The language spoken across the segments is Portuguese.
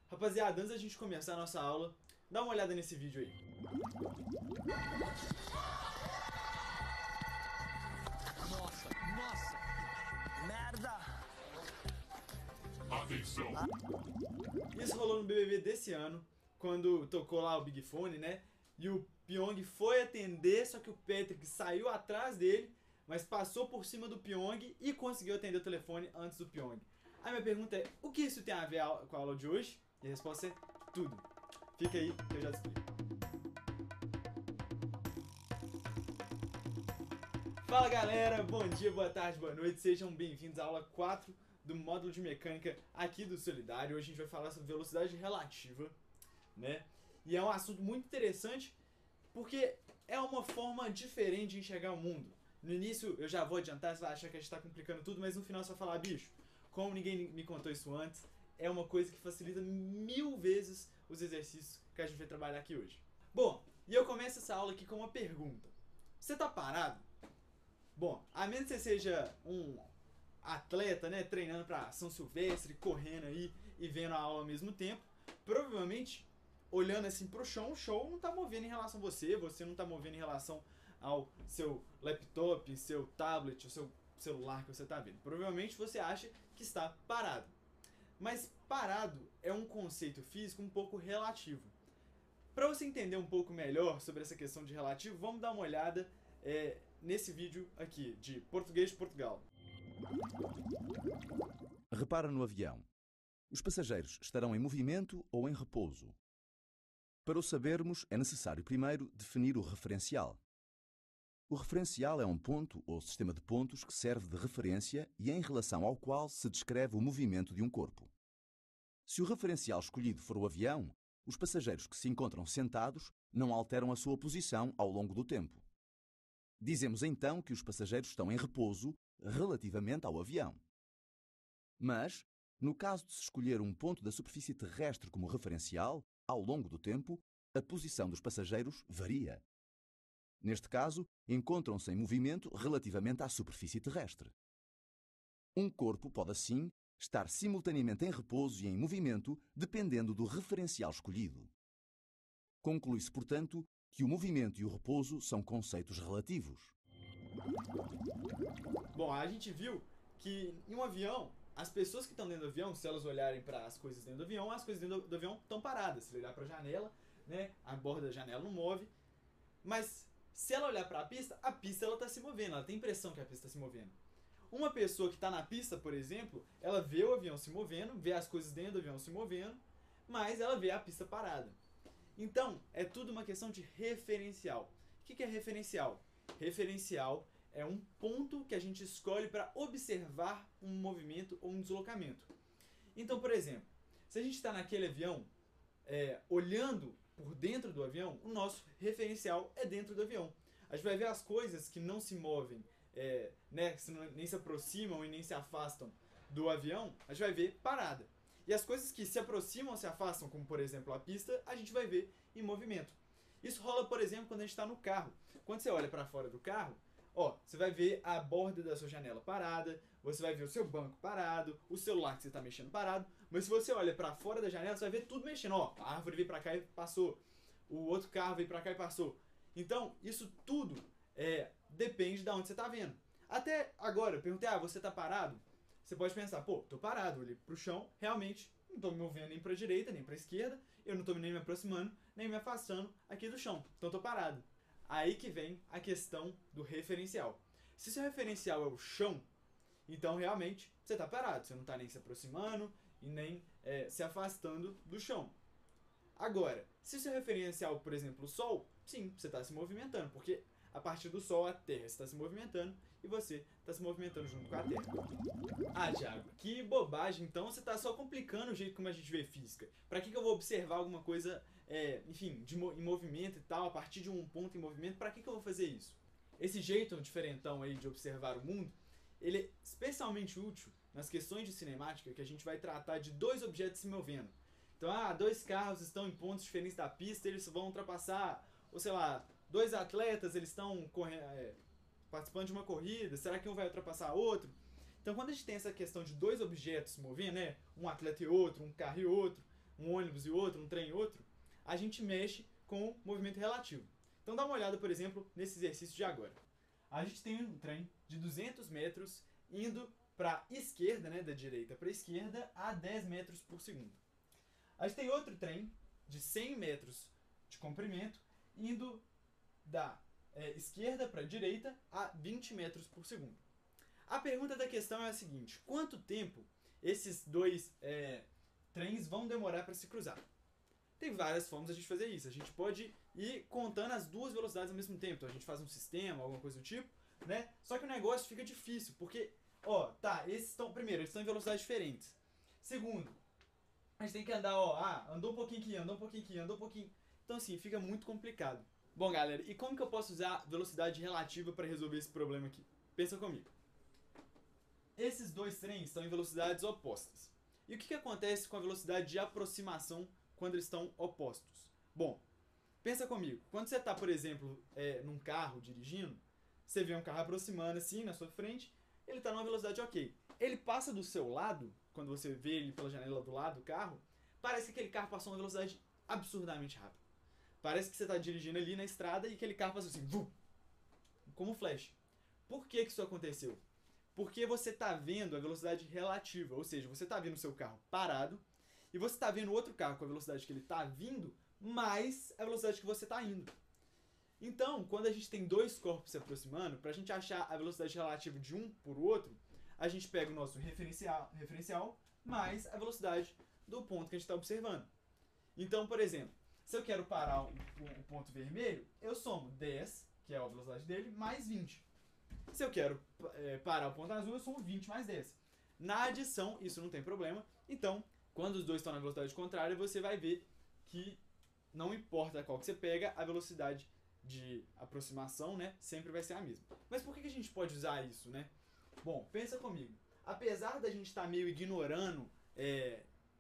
Rapaziada, antes da gente começar a nossa aula, dá uma olhada nesse vídeo aí. Nossa! Merda! Atenção! Isso rolou no BBB desse ano, quando tocou lá o Big Fone, né? E o Pyong foi atender, só que o Patrick saiu atrás dele, mas passou por cima do Pyong e conseguiu atender o telefone antes do Pyong. A minha pergunta é, o que isso tem a ver com a aula de hoje? E a resposta é tudo. Fica aí que eu já te explico. Fala galera, bom dia, boa tarde, boa noite, sejam bem-vindos à aula 4 do módulo de mecânica aqui do Solidário. Hoje a gente vai falar sobre velocidade relativa, né? E é um assunto muito interessante porque é uma forma diferente de enxergar o mundo. No início eu já vou adiantar, você vai achar que a gente está complicando tudo, mas no final você vai falar, bicho, como ninguém me contou isso antes, é uma coisa que facilita 1000 vezes os exercícios que a gente vai trabalhar aqui hoje. Bom, e eu começo essa aula aqui com uma pergunta. Você tá parado? Bom, a menos que você seja um atleta, né, treinando para São Silvestre, correndo aí e vendo a aula ao mesmo tempo, provavelmente, olhando assim pro chão, o show não tá movendo em relação a você não tá movendo em relação ao seu laptop, seu tablet, o seu celular que você tá vendo. Provavelmente você acha que está parado. Mas parado é um conceito físico um pouco relativo. Para você entender um pouco melhor sobre essa questão de relativo, vamos dar uma olhada nesse vídeo aqui, de Português de Portugal. Repara no avião. Os passageiros estarão em movimento ou em repouso? Para o sabermos, é necessário primeiro definir o referencial. O referencial é um ponto ou sistema de pontos que serve de referência e em relação ao qual se descreve o movimento de um corpo. Se o referencial escolhido for o avião, os passageiros que se encontram sentados não alteram a sua posição ao longo do tempo. Dizemos então que os passageiros estão em repouso relativamente ao avião. Mas, no caso de se escolher um ponto da superfície terrestre como referencial, ao longo do tempo, a posição dos passageiros varia. Neste caso, encontram-se em movimento relativamente à superfície terrestre. Um corpo pode, assim, estar simultaneamente em repouso e em movimento, dependendo do referencial escolhido. Conclui-se, portanto, que o movimento e o repouso são conceitos relativos. Bom, a gente viu que em um avião, as pessoas que estão dentro do avião, se elas olharem para as coisas dentro do avião, as coisas dentro do avião estão paradas. Se olhar para a janela, né, a borda da janela não move. Mas se ela olhar para a pista ela está se movendo, ela tem a impressão que a pista está se movendo. Uma pessoa que está na pista, por exemplo, ela vê o avião se movendo, vê as coisas dentro do avião se movendo, mas ela vê a pista parada. Então, é tudo uma questão de referencial. O que é referencial? Referencial é um ponto que a gente escolhe para observar um movimento ou um deslocamento. Então, por exemplo, se a gente está naquele avião, olhando por dentro do avião, o nosso referencial é dentro do avião. A gente vai ver as coisas que não se movem, né, que nem se aproximam e nem se afastam do avião, a gente vai ver parada. E as coisas que se aproximam ou se afastam, como por exemplo a pista, a gente vai ver em movimento. Isso rola, por exemplo, quando a gente está no carro. Quando você olha para fora do carro, você vai ver a borda da sua janela parada, você vai ver o seu banco parado, o celular que você está mexendo parado, mas se você olha para fora da janela, você vai ver tudo mexendo. A árvore veio para cá e passou, o outro carro veio para cá e passou. Então, isso tudo depende de onde você está vendo. Até agora, eu perguntei, você está parado? Você pode pensar, tô parado, olhei pro chão, realmente não estou me movendo nem para a direita, nem para a esquerda, eu não estou nem me aproximando, nem me afastando aqui do chão, então estou parado. Aí que vem a questão do referencial. Se seu referencial é o chão, então realmente você está parado, você não está nem se aproximando e nem se afastando do chão. Agora, se seu referencial, por exemplo, o Sol, sim, você está se movimentando, porque a partir do Sol a Terra está se movimentando e você está se movimentando junto com a Terra. Thiago, que bobagem, então você está só complicando o jeito como a gente vê física. Para que eu vou observar alguma coisa, enfim, em movimento e tal, a partir de um ponto em movimento, para que eu vou fazer isso? Esse jeito diferentão aí de observar o mundo, ele é especialmente útil nas questões de cinemática, que a gente vai tratar de dois objetos se movendo. Então, dois carros estão em pontos diferentes da pista, eles vão ultrapassar, ou sei lá, dois atletas, eles estão participando de uma corrida, será que um vai ultrapassar outro? Então, quando a gente tem essa questão de dois objetos se movendo, né, um atleta e outro, um carro e outro, um ônibus e outro, um trem e outro, a gente mexe com o movimento relativo. Então dá uma olhada, por exemplo, nesse exercício de agora. A gente tem um trem de 200 metros indo para a esquerda, né, da direita para a esquerda, a 10 metros por segundo. A gente tem outro trem de 100 metros de comprimento indo da esquerda para a direita a 20 metros por segundo. A pergunta da questão é a seguinte: quanto tempo esses dois trens vão demorar para se cruzar? Tem várias formas de a gente fazer isso. A gente pode ir contando as duas velocidades ao mesmo tempo. Então a gente faz um sistema, alguma coisa do tipo, né? Só que o negócio fica difícil, porque, primeiro, eles estão em velocidades diferentes. Segundo, a gente tem que andar, andou um pouquinho aqui, andou um pouquinho aqui, andou um pouquinho. Então assim, fica muito complicado. Bom, galera, e como que eu posso usar velocidade relativa para resolver esse problema aqui? Pensa comigo. Esses dois trens estão em velocidades opostas. E o que acontece com a velocidade de aproximação quando eles estão opostos? Bom, pensa comigo. Quando você está, por exemplo, num carro dirigindo, você vê um carro aproximando assim na sua frente, ele está numa velocidade ok. Ele passa do seu lado, quando você vê ele pela janela do lado do carro, parece que aquele carro passou uma velocidade absurdamente rápida. Parece que você está dirigindo ali na estrada e aquele carro passa assim, vum, como um flash. Por que isso aconteceu? Porque você está vendo a velocidade relativa, ou seja, você está vendo o seu carro parado e você está vendo o outro carro com a velocidade que ele está vindo, mais a velocidade que você está indo. Então, quando a gente tem dois corpos se aproximando, para a gente achar a velocidade relativa de um por outro, a gente pega o nosso referencial mais a velocidade do ponto que a gente está observando. Então, por exemplo, se eu quero parar o ponto vermelho, eu somo 10, que é a velocidade dele, mais 20. Se eu quero parar o ponto azul, eu somo 20 mais 10. Na adição, isso não tem problema. Então, quando os dois estão na velocidade contrária, você vai ver que não importa qual que você pega, a velocidade de aproximação, né, sempre vai ser a mesma. Mas por que a gente pode usar isso, né? Bom, pensa comigo. Apesar da gente estar meio ignorando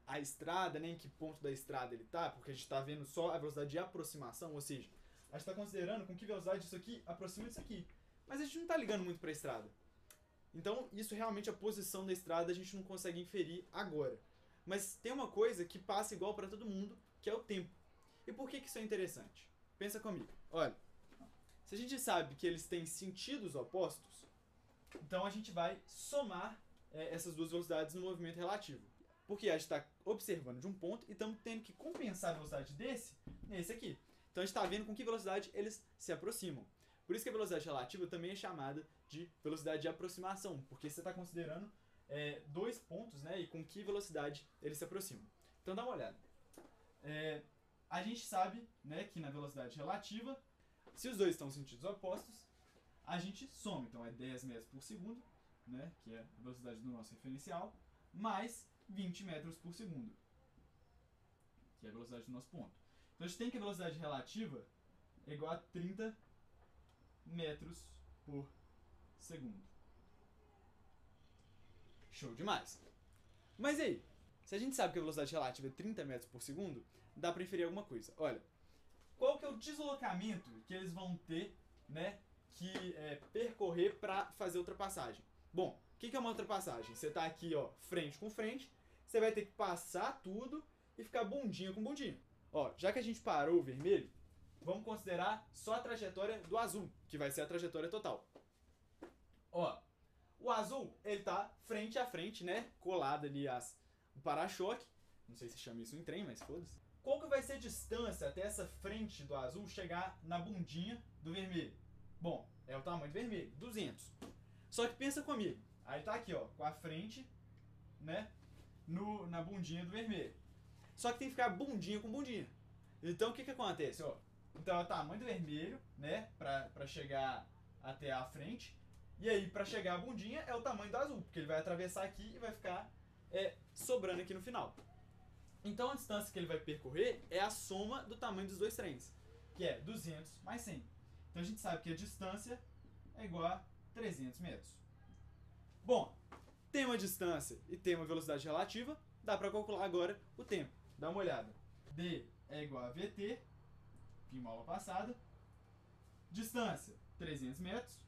a estrada, né, em que ponto da estrada ele está, porque a gente está vendo só a velocidade de aproximação, ou seja, a gente está considerando com que velocidade isso aqui aproxima disso aqui. Mas a gente não está ligando muito para a estrada. Então, isso realmente, a posição da estrada, a gente não consegue inferir agora. Mas tem uma coisa que passa igual para todo mundo, que é o tempo. E por que isso é interessante? Pensa comigo. Olha, se a gente sabe que eles têm sentidos opostos, então a gente vai somar essas duas velocidades no movimento relativo. Porque a gente está observando de um ponto e estamos tendo que compensar a velocidade nesse aqui. Então a gente está vendo com que velocidade eles se aproximam. Por isso que a velocidade relativa também é chamada de velocidade de aproximação, porque você está considerando dois pontos, né, e com que velocidade eles se aproximam. Então dá uma olhada. A gente sabe, né, que na velocidade relativa, se os dois estão em sentidos opostos, a gente soma. Então é 10 metros por segundo, né, que é a velocidade do nosso referencial, mais 20 metros por segundo, que é a velocidade do nosso ponto. Então a gente tem que a velocidade relativa é igual a 30 metros por segundo. Show demais! Mas e aí? Se a gente sabe que a velocidade relativa é 30 metros por segundo, dá para inferir alguma coisa. Olha, qual que é o deslocamento que eles vão ter, né, que percorrer para fazer a ultrapassagem? Bom, o que é uma ultrapassagem? Você está aqui, ó, frente com frente, você vai ter que passar tudo e ficar bundinha com bundinha. Ó, já que a gente parou o vermelho, vamos considerar só a trajetória do azul, que vai ser a trajetória total. Ó, o azul, ele tá frente a frente, né, colado ali o para-choque. Não sei se chama isso em trem, mas foda-se. Qual que vai ser a distância até essa frente do azul chegar na bundinha do vermelho? Bom, é o tamanho do vermelho, 200. Só que pensa comigo, aí tá aqui, ó, com a frente, né, na bundinha do vermelho. Só que tem que ficar bundinha com bundinha. Então o que acontece, ó? Então é o tamanho do vermelho, né, pra chegar até a frente. E aí, pra chegar a bundinha, é o tamanho do azul, porque ele vai atravessar aqui e vai ficar sobrando aqui no final. Então a distância que ele vai percorrer é a soma do tamanho dos dois trens, que é 200 mais 100. Então a gente sabe que a distância é igual a 300 metros. Bom, tem uma distância e tem uma velocidade relativa, dá pra calcular agora o tempo. Dá uma olhada. D é igual a VT, vimos aula passada. Distância, 300 metros.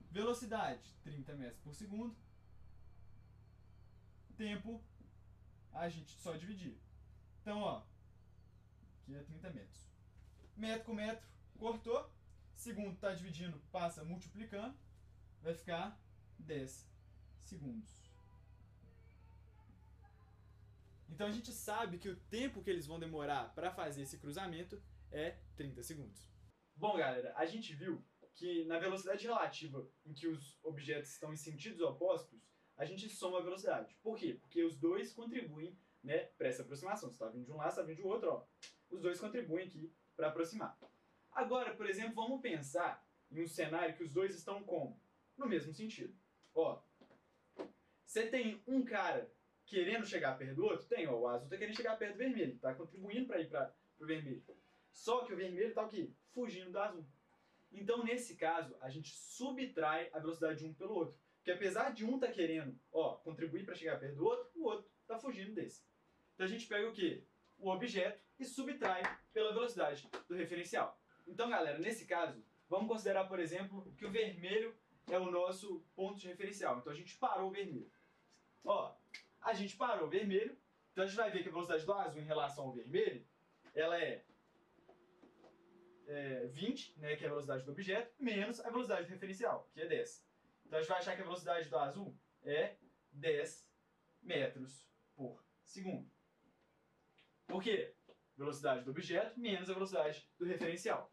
Velocidade, 30 metros por segundo. Tempo, a gente só dividir. Então, ó, aqui é 30 metros. Metro com metro, cortou. Segundo está dividindo, passa multiplicando. Vai ficar 10 segundos. Então a gente sabe que o tempo que eles vão demorar para fazer esse cruzamento é 30 segundos. Bom, galera, a gente viu que na velocidade relativa em que os objetos estão em sentidos opostos, a gente soma a velocidade. Por quê? Porque os dois contribuem, né, para essa aproximação. Você está vindo de um lado, você está vindo do outro, ó. Os dois contribuem aqui para aproximar. Agora, por exemplo, vamos pensar em um cenário que os dois estão como? No mesmo sentido. Ó, você tem um cara querendo chegar perto do outro? Tem, ó, o azul está querendo chegar perto do vermelho, está contribuindo para ir para o vermelho. Só que o vermelho está o quê? Fugindo do azul. Então, nesse caso, a gente subtrai a velocidade de um pelo outro. Porque apesar de um estar querendo, ó, contribuir para chegar perto do outro, o outro está fugindo desse. Então a gente pega o quê? O objeto e subtrai pela velocidade do referencial. Então, galera, nesse caso, vamos considerar, por exemplo, que o vermelho é o nosso ponto de referencial. Então a gente parou o vermelho. Ó, a gente parou o vermelho, então a gente vai ver que a velocidade do azul em relação ao vermelho, ela é 20, né, que é a velocidade do objeto, menos a velocidade do referencial, que é 10. Então a gente vai achar que a velocidade do azul é 10 metros por segundo. Por quê? Velocidade do objeto menos a velocidade do referencial.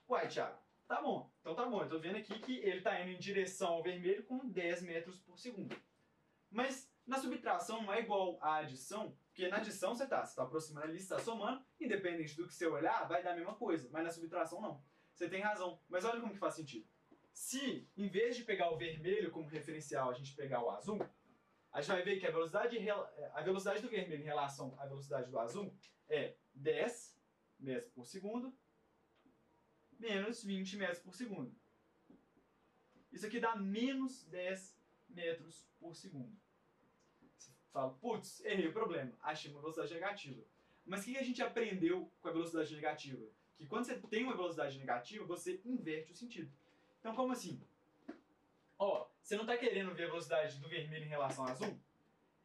Uai, Thiago, tá bom. Então tá bom, eu tô vendo aqui que ele tá indo em direção ao vermelho com 10 metros por segundo. Mas na subtração não é igual à adição, porque na adição você tá aproximando ali, você tá somando, independente do que você olhar, vai dar a mesma coisa. Mas na subtração não. Você tem razão. Mas olha como que faz sentido. Se, em vez de pegar o vermelho como referencial, a gente pegar o azul, a gente vai ver que a velocidade do vermelho em relação à velocidade do azul é 10 metros por segundo menos 20 metros por segundo. Isso aqui dá menos 10 metros por segundo. Você fala, putz, errei o problema, achei uma velocidade negativa. Mas o que a gente aprendeu com a velocidade negativa? Que quando você tem uma velocidade negativa, você inverte o sentido. Então, como assim? Ó, você não está querendo ver a velocidade do vermelho em relação ao azul?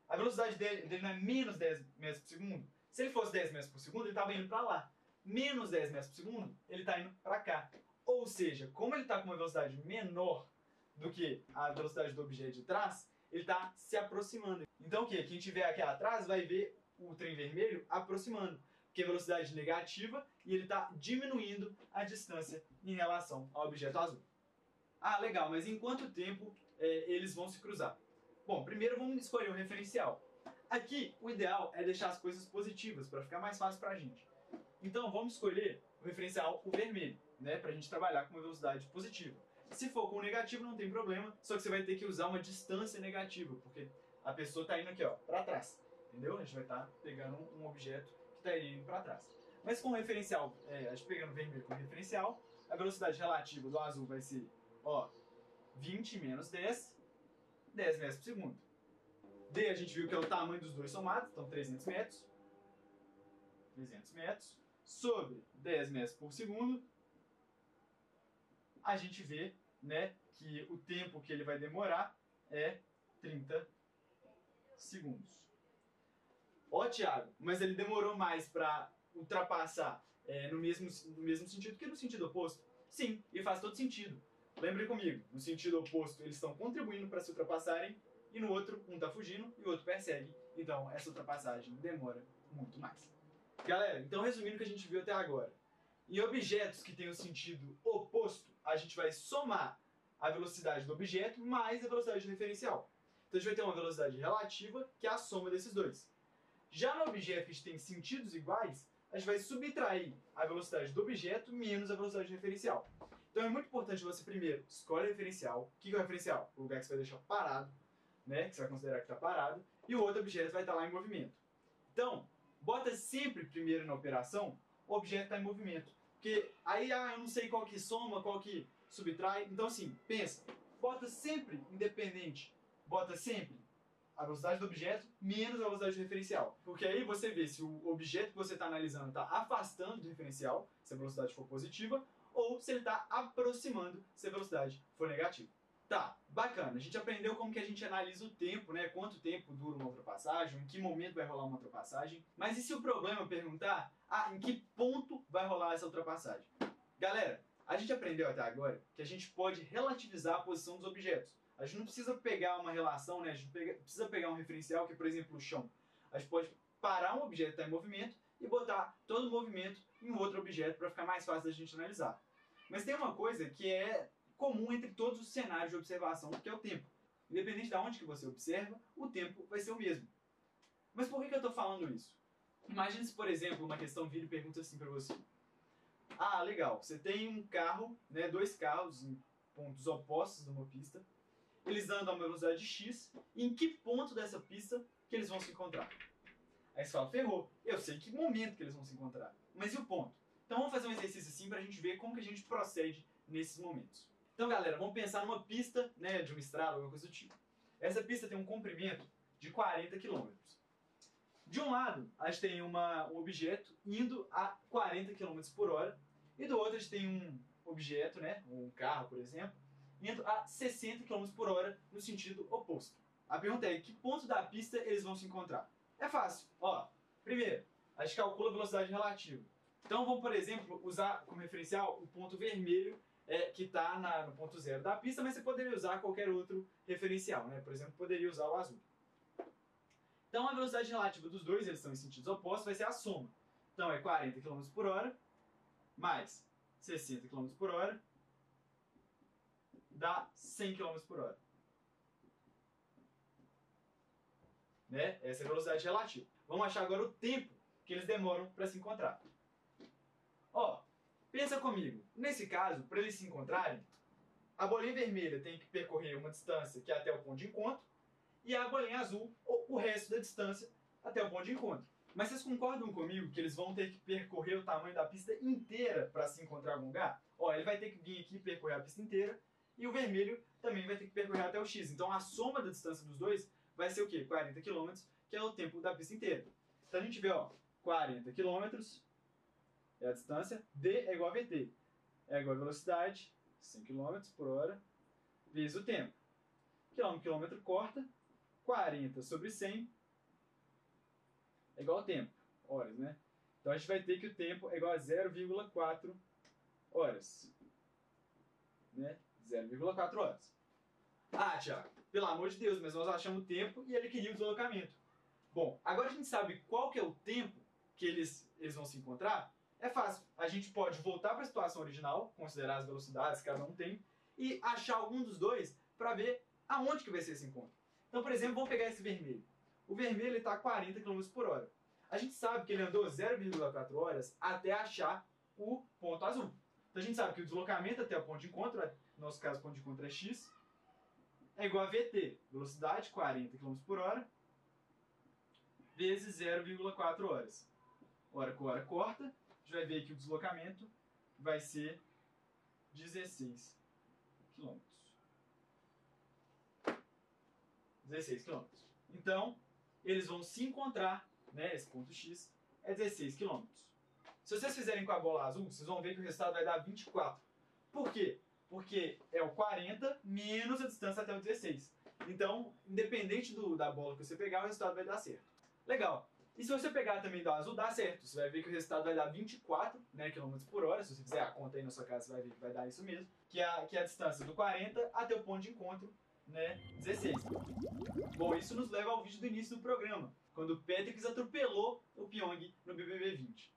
A velocidade dele não é menos 10 metros por segundo? Se ele fosse 10 metros por segundo, ele estava indo para lá. Menos 10 metros por segundo, ele está indo para cá. Ou seja, como ele está com uma velocidade menor do que a velocidade do objeto de trás, ele está se aproximando. Então o quê? Quem estiver aqui atrás vai ver o trem vermelho aproximando, porque é velocidade negativa e ele está diminuindo a distância em relação ao objeto azul. Ah, legal, mas em quanto tempo eles vão se cruzar? Bom, primeiro vamos escolher o referencial. Aqui, o ideal é deixar as coisas positivas, para ficar mais fácil para a gente. Então, vamos escolher o referencial, o vermelho, né, para a gente trabalhar com uma velocidade positiva. Se for com negativo, não tem problema, só que você vai ter que usar uma distância negativa, porque a pessoa está indo aqui, ó, para trás, entendeu? A gente vai estar pegando um objeto que está indo para trás. Mas com o referencial, a gente pegando o vermelho como referencial, a velocidade relativa do azul vai ser, ó, 20 menos 10, 10 metros por segundo. D a gente viu que é o tamanho dos dois somados, então 300 metros. 300 metros sobre 10 metros por segundo. A gente vê, né, que o tempo que ele vai demorar é 30 segundos. Ó, Thiago, mas ele demorou mais para ultrapassar no mesmo sentido que no sentido oposto? Sim, e faz todo sentido. Lembre comigo, no sentido oposto eles estão contribuindo para se ultrapassarem e no outro um está fugindo e o outro persegue. Então essa ultrapassagem demora muito mais. Galera, então resumindo o que a gente viu até agora. Em objetos que têm o sentido oposto, a gente vai somar a velocidade do objeto mais a velocidade do referencial. Então a gente vai ter uma velocidade relativa que é a soma desses dois. Já no objeto que a gente tem sentidos iguais, a gente vai subtrair a velocidade do objeto menos a velocidade do referencial. Então é muito importante você primeiro escolhe o referencial. O que é o referencial? O lugar que você vai deixar parado, né, que você vai considerar que está parado, e o outro objeto vai estar lá em movimento. Então, bota sempre primeiro na operação o objeto está em movimento. Porque aí eu não sei qual que soma, qual que subtrai. Então assim, pensa, bota sempre independente, bota sempre a velocidade do objeto menos a velocidade do referencial. Porque aí você vê se o objeto que você está analisando está afastando do referencial, se a velocidade for positiva, ou se ele está aproximando se a velocidade for negativa. Tá, bacana. A gente aprendeu como que a gente analisa o tempo, né? Quanto tempo dura uma ultrapassagem, em que momento vai rolar uma ultrapassagem. Mas e se o problema perguntar, em que ponto vai rolar essa ultrapassagem? Galera, a gente aprendeu até agora que a gente pode relativizar a posição dos objetos. A gente não precisa pegar uma relação, né? A gente precisa pegar um referencial, que é, por exemplo, o chão. A gente pode parar um objeto que está em movimento e botar todo o movimento em um outro objeto para ficar mais fácil da gente analisar. Mas tem uma coisa que é comum entre todos os cenários de observação, que é o tempo. Independente de onde que você observa, o tempo vai ser o mesmo. Mas por que eu estou falando isso? Imagine se, por exemplo, uma questão vira e pergunta assim para você. Legal, você tem um carro, né, dois carros em pontos opostos numa pista, eles andam a uma velocidade x, e em que ponto dessa pista que eles vão se encontrar? Aí você fala, ferrou, eu sei que momento que eles vão se encontrar, mas e o ponto? Então vamos fazer um exercício assim para a gente ver como que a gente procede nesses momentos. Então, galera, vamos pensar numa pista, né, de uma estrada, alguma coisa do tipo. Essa pista tem um comprimento de 40 km. De um lado, a gente tem um objeto indo a 40 km por hora, e do outro a gente tem um objeto, né, um carro, por exemplo, indo a 60 km por hora no sentido oposto. A pergunta é, em que ponto da pista eles vão se encontrar? É fácil. Primeiro, a gente calcula a velocidade relativa. Então vamos, por exemplo, usar como referencial o ponto vermelho, que está no ponto zero da pista, mas você poderia usar qualquer outro referencial, né? Por exemplo, poderia usar o azul. Então a velocidade relativa dos dois, eles estão em sentidos opostos, vai ser a soma. Então é 40 km por hora mais 60 km por hora dá 100 km por hora. Né? Essa é a velocidade relativa. Vamos achar agora o tempo que eles demoram para se encontrar. Pensa comigo. Nesse caso, para eles se encontrarem, a bolinha vermelha tem que percorrer uma distância que é até o ponto de encontro, e a bolinha azul, o resto da distância até o ponto de encontro. Mas vocês concordam comigo que eles vão ter que percorrer o tamanho da pista inteira para se encontrar em algum lugar? Ele vai ter que vir aqui e percorrer a pista inteira, e o vermelho também vai ter que percorrer até o X. Então a soma da distância dos dois vai ser o quê? 40 km, que é o tempo da pista inteira. Então a gente vê, 40 km é a distância, D é igual a VT. É igual a velocidade, 100 km por hora, vezes o tempo. Quilômetro corta, 40 sobre 100 é igual ao tempo, horas, né? Então a gente vai ter que o tempo é igual a 0,4 horas. Né? 0,4 horas. Tiago, pelo amor de Deus, mas nós achamos o tempo e ele queria o deslocamento. Bom, agora a gente sabe qual que é o tempo que eles vão se encontrar. É fácil. A gente pode voltar para a situação original, considerar as velocidades que cada um tem, e achar algum dos dois para ver aonde que vai ser esse encontro. Então, por exemplo, vamos pegar esse vermelho. O vermelho está a 40 km por hora. A gente sabe que ele andou 0,4 horas até achar o ponto azul. Então a gente sabe que o deslocamento até o ponto de encontro, no nosso caso o ponto de encontro é x, é igual a VT, velocidade 40 km por hora, vezes 0,4 horas. Hora com hora corta, a gente vai ver que o deslocamento vai ser 16 km. 16 km. Então, eles vão se encontrar, né, esse ponto X é 16 km. Se vocês fizerem com a bola azul, vocês vão ver que o resultado vai dar 24. Por quê? Porque é o 40 menos a distância até o 16. Então, independente da bola que você pegar, o resultado vai dar certo. Legal. E se você pegar também do azul, dá certo. Você vai ver que o resultado vai dar 24, né, km por hora. Se você fizer a conta aí na sua casa, você vai ver que vai dar isso mesmo. Que é a distância do 40 até o ponto de encontro, né, 16. Bom, isso nos leva ao vídeo do início do programa, quando o Patrick atropelou o Pyong no BBB 20.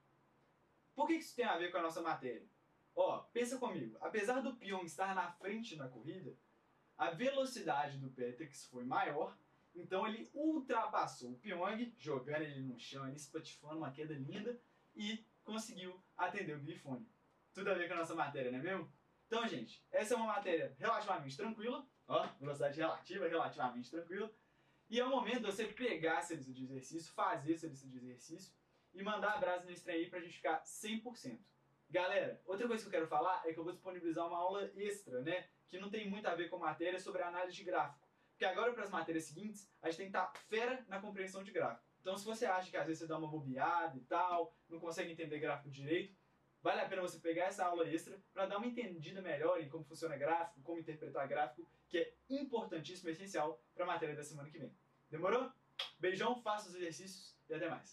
Por que isso tem a ver com a nossa matéria? Pensa comigo. Apesar do Pyong estar na frente na corrida, a velocidade do Patrick foi maior, então ele ultrapassou o Pyong, jogando ele no chão, ele espatifando uma queda linda, e conseguiu atender o bifone. Tudo a ver com a nossa matéria, não é mesmo? Então, gente, essa é uma matéria relativamente tranquila, velocidade relativa, relativamente tranquila, e é o momento de você pegar essa lista de exercício, fazer essa lista de exercício, e mandar a brasa no estranho aí pra gente ficar 100%. Galera, outra coisa que eu quero falar é que eu vou disponibilizar uma aula extra, né? Que não tem muito a ver com matéria, sobre a análise de gráfico. Porque agora, para as matérias seguintes, a gente tem que estar fera na compreensão de gráfico. Então, se você acha que às vezes você dá uma bobeada e tal, não consegue entender gráfico direito, vale a pena você pegar essa aula extra para dar uma entendida melhor em como funciona gráfico, como interpretar gráfico, que é importantíssimo e essencial para a matéria da semana que vem. Demorou? Beijão, faça os exercícios e até mais.